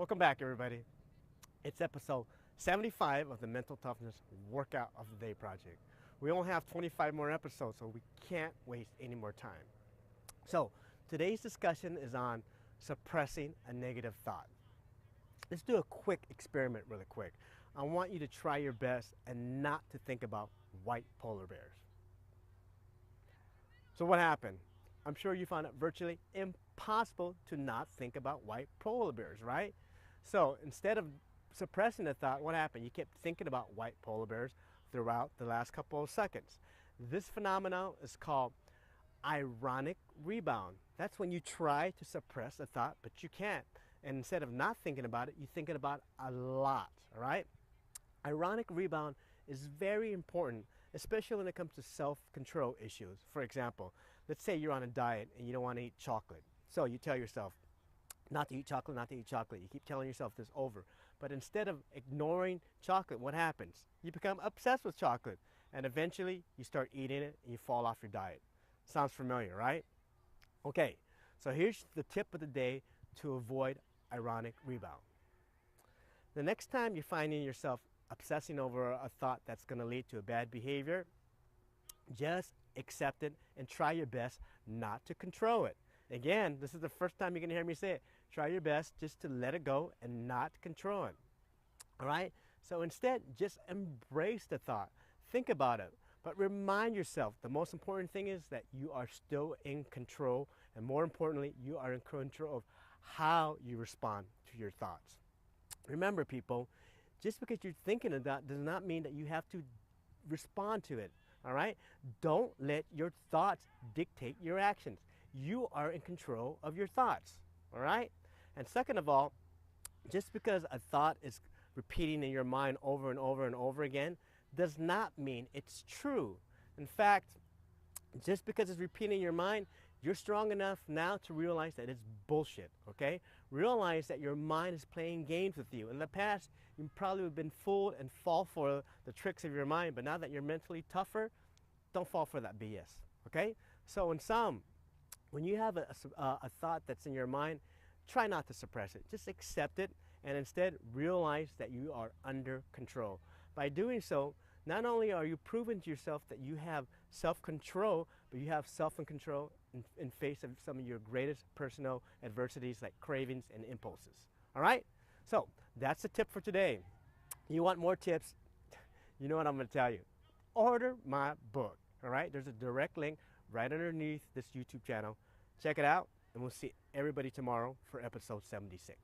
Welcome back, everybody. It's episode 75 of the Mental Toughness Workout of the Day project. We only have 25 more episodes, so we can't waste any more time. So, today's discussion is on suppressing a negative thought. Let's do a quick experiment really quick. I want you to try your best and not to think about white polar bears. So what happened? I'm sure you found it virtually impossible to not think about white polar bears, right? So instead of suppressing the thought, what happened? You kept thinking about white polar bears throughout the last couple of seconds. This phenomenon is called ironic rebound. That's when you try to suppress a thought, but you can't. And instead of not thinking about it, you're thinking about it a lot, all right? Ironic rebound is very important, especially when it comes to self-control issues. For example, let's say you're on a diet and you don't want to eat chocolate. So you tell yourself, not to eat chocolate, not to eat chocolate. You keep telling yourself this over. But instead of ignoring chocolate, what happens? You become obsessed with chocolate. And eventually, you start eating it and you fall off your diet. Sounds familiar, right? Okay, so here's the tip of the day to avoid ironic rebound. The next time you're finding yourself obsessing over a thought that's going to lead to a bad behavior, just accept it and try your best not to control it. Again, this is the first time you're going to hear me say it. Try your best just to let it go and not control it. All right? So instead, just embrace the thought. Think about it. But remind yourself, the most important thing is that you are still in control. And more importantly, you are in control of how you respond to your thoughts. Remember, people, just because you're thinking of that does not mean that you have to respond to it. All right? Don't let your thoughts dictate your actions. You are in control of your thoughts. All right? And second of all, just because a thought is repeating in your mind over and over and over again does not mean it's true. In fact, just because it's repeating in your mind, you're strong enough now to realize that it's bullshit, okay? Realize that your mind is playing games with you. In the past, you probably have been fooled and fall for the tricks of your mind, but now that you're mentally tougher, don't fall for that BS, okay? So in sum, when you have a thought that's in your mind, try not to suppress it. Just accept it and instead realize that you are under control. By doing so, not only are you proving to yourself that you have self-control, but you have self-control in face of some of your greatest personal adversities like cravings and impulses. All right? So that's the tip for today. You want more tips? You know what I'm going to tell you. Order my book. All right? There's a direct link right underneath this YouTube channel. Check it out, and we'll see everybody tomorrow for episode 76.